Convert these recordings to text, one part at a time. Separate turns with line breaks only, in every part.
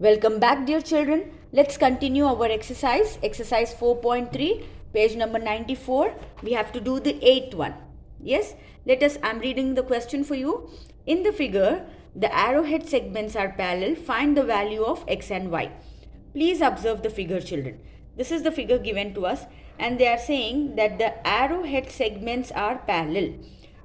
Welcome back, dear children. Let's continue our exercise. Exercise 4.3, page number 94. We have to do the 8th one. Yes, I'm reading the question for you. In the figure, the arrowhead segments are parallel. Find the value of x and y. Please observe the figure, children. This is the figure given to us, and they are saying that the arrowhead segments are parallel.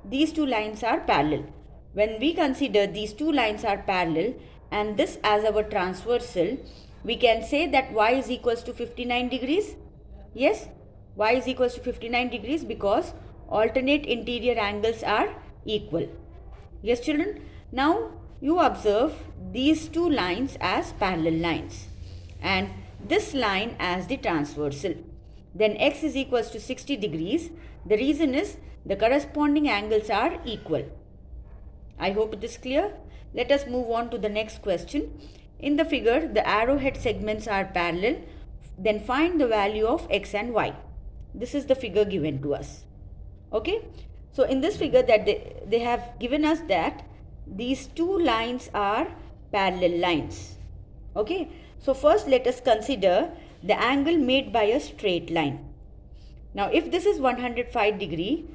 These two lines are parallel. When we consider these two lines are parallel and this as our transversal, we can say that y is equals to 59 degrees. Yes, y is equals to 59 degrees because alternate interior angles are equal. Yes, children. Now you observe these two lines as parallel lines and this line as the transversal. Then x is equals to 60 degrees. The reason is the corresponding angles are equal. I hope it is clear. Let us move on to the next question. In the figure, the arrowhead segments are parallel. Then find the value of x and y. This is the figure given to us. Okay. So in this figure that they have given us that these two lines are parallel lines. Okay. So first let us consider the angle made by a straight line. Now if this is 105 degree,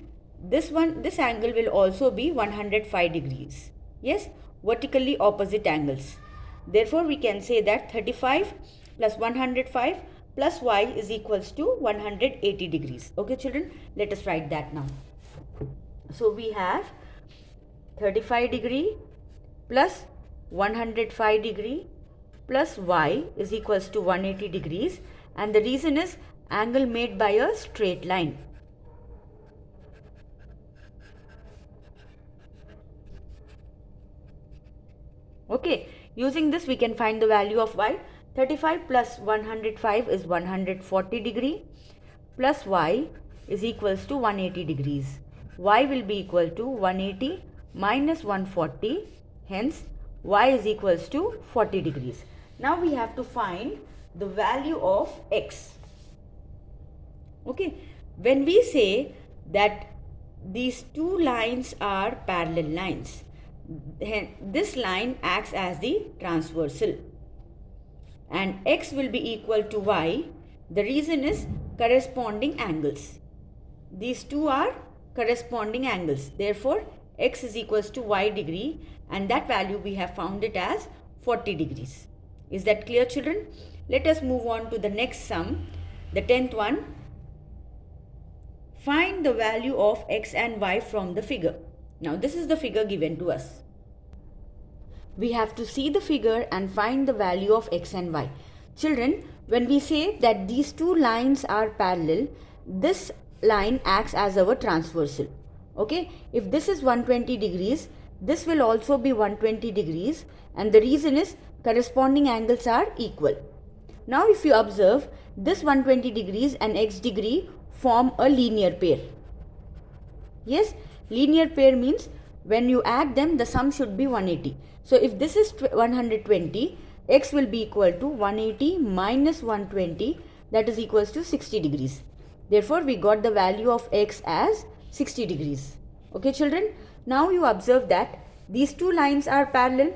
this angle will also be 105 degrees. Yes, vertically opposite angles. Therefore, we can say that 35 plus 105 plus y is equals to 180 degrees. Okay, children, let us write that now. So, we have 35 degree plus 105 degree plus y is equals to 180 degrees, and the reason is angle made by a straight line. Okay, using this we can find the value of y. 35 plus 105 is 140 degree plus y is equals to 180 degrees. Y will be equal to 180 minus 140, hence y is equals to 40 degrees. Now we have to find the value of x. Okay, when we say that these two lines are parallel lines, this line acts as the transversal and x will be equal to y. The reason is corresponding angles. These two are corresponding angles. Therefore, x is equals to y degree, and that value we have found it as 40 degrees. Is that clear, children? Let us move on to the next sum, the 10th one. Find the value of x and y from the figure. Now this is the figure given to us. We have to see the figure and find the value of x and y. Children, when we say that these two lines are parallel, this line acts as our transversal. Okay, if this is 120 degrees, this will also be 120 degrees, and the reason is corresponding angles are equal. Now if you observe, this 120 degrees and x degree form a linear pair. Yes, linear pair means when you add them, the sum should be 180. So if this is 120, x will be equal to 180 minus 120, that is equals to 60 degrees. Therefore, we got the value of x as 60 degrees. Okay, children. Now you observe that these two lines are parallel.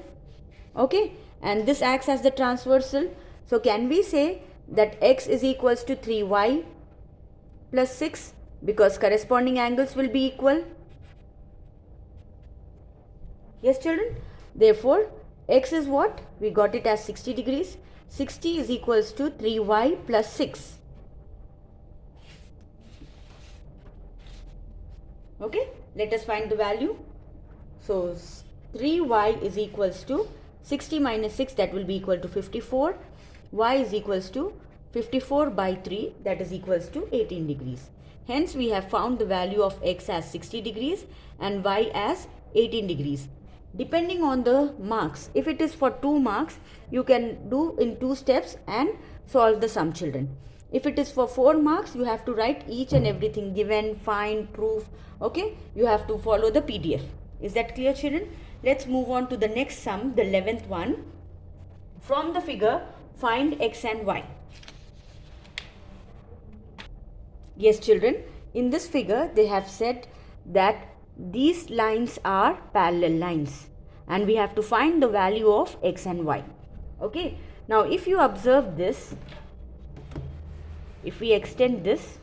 Okay, and this acts as the transversal. So can we say that x is equals to 3y plus 6 because corresponding angles will be equal? Yes, children. Therefore, x is what? We got it as 60 degrees. 60 is equals to 3y plus 6. Okay, let us find the value. So, 3y is equals to 60 minus 6, that will be equal to 54. Y is equals to 54 by 3, that is equals to 18 degrees. Hence, we have found the value of x as 60 degrees and y as 18 degrees. Depending on the marks, if it is for 2 marks, you can do in 2 steps and solve the sum, children. If it is for 4 marks, you have to write each and everything, given, find, proof. Okay, you have to follow the PDF. Is that clear, children? Let's move on to the next sum, the 11th one. From the figure, find x and y. Yes, children, in this figure, they have said that these lines are parallel lines and we have to find the value of x and y. Okay, now if you observe this, if we extend this,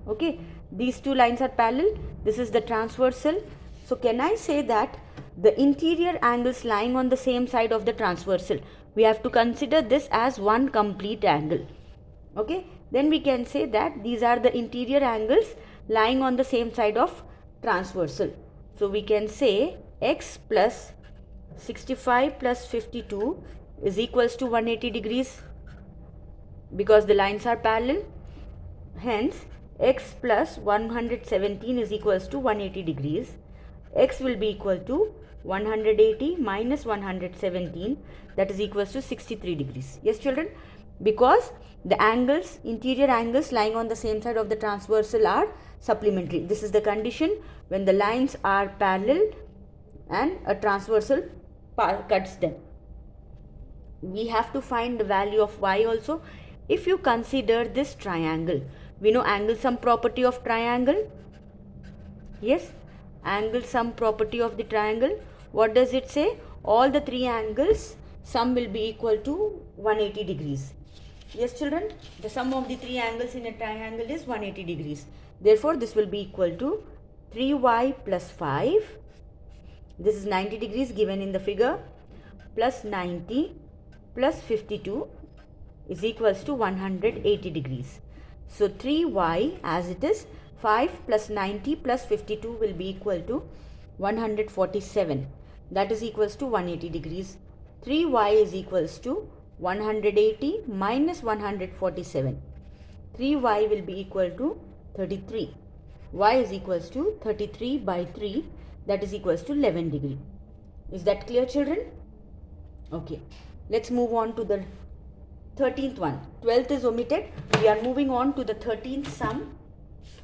okay, these two lines are parallel, this is the transversal. So can I say that the interior angles lying on the same side of the transversal, we have to consider this as one complete angle. Okay, then we can say that these are the interior angles lying on the same side of transversal. So we can say x plus 65 plus 52 is equals to 180 degrees because the lines are parallel. Hence, x plus 117 is equals to 180 degrees. X will be equal to 180 minus 117, that is equals to 63 degrees. Yes, children? Because the angles, interior angles lying on the same side of the transversal are supplementary. This is the condition when the lines are parallel and a transversal cuts them. We have to find the value of y also. If you consider this triangle, we know angle sum property of triangle. Yes, angle sum property of the triangle. What does it say? All the three angles sum will be equal to 180 degrees. Yes, children, the sum of the three angles in a triangle is 180 degrees. Therefore, this will be equal to 3y plus 5. This is 90 degrees given in the figure, plus 90 plus 52 is equals to 180 degrees. So 3y as it is, 5 plus 90 plus 52 will be equal to 147. That is equals to 180 degrees. 3y is equals to 180 minus 147. 3y will be equal to 33. Y is equals to 33 by 3, that is equals to 11 degree. Is that clear, children? Okay. Let's move on to the 13th one. 12th is omitted. We are moving on to the 13th sum.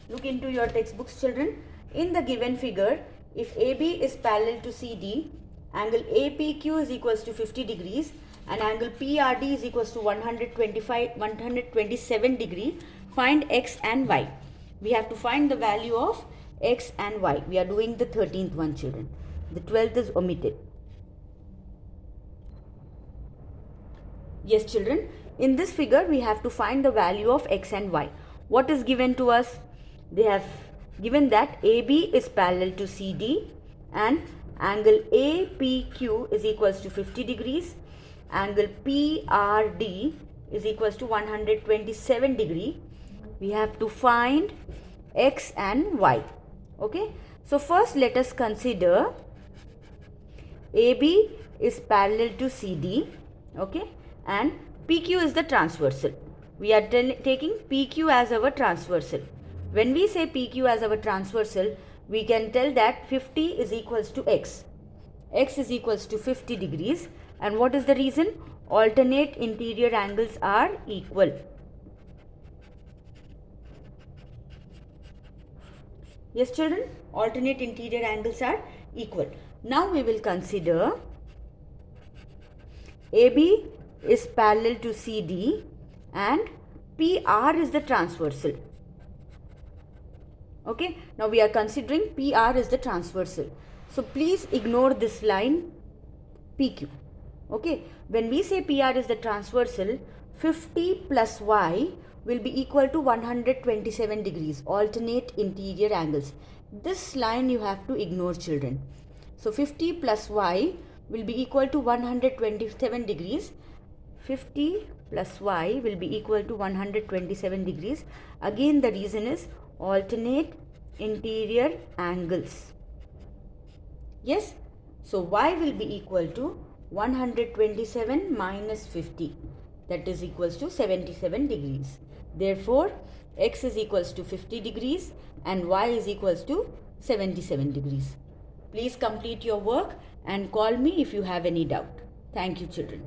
Look into your textbooks, children. In the given figure, if AB is parallel to CD, angle APQ is equals to 50 degrees and angle PRD is equals to 127 degree, find x and y. We have to find the value of x and y. We are doing the 13th one, children. The 12th is omitted. Yes, children, in this figure we have to find the value of x and y. What is given to us? They have given that AB is parallel to CD and angle APQ is equals to 50 degrees. Angle PRD is equals to 127 degree. We have to find x and y. Okay. So first let us consider AB is parallel to CD. Okay. And PQ is the transversal. We are taking PQ as our transversal. When we say PQ as our transversal, we can tell that 50 is equals to x. X is equals to 50 degrees. And what is the reason? Alternate interior angles are equal. Yes, children, alternate interior angles are equal. Now we will consider AB is parallel to CD and PR is the transversal. Okay, now we are considering PR is the transversal. So please ignore this line PQ. Okay, when we say PR is the transversal, 50 plus y will be equal to 127 degrees, alternate interior angles. This line you have to ignore, children. So 50 plus y will be equal to 127 degrees. 50 plus y will be equal to 127 degrees. Again, the reason is alternate interior angles. Yes, so y will be equal to 127 minus 50, that is equals to 77 degrees. Therefore, x is equals to 50 degrees and y is equals to 77 degrees. Please complete your work and call me if you have any doubt. Thank you, children.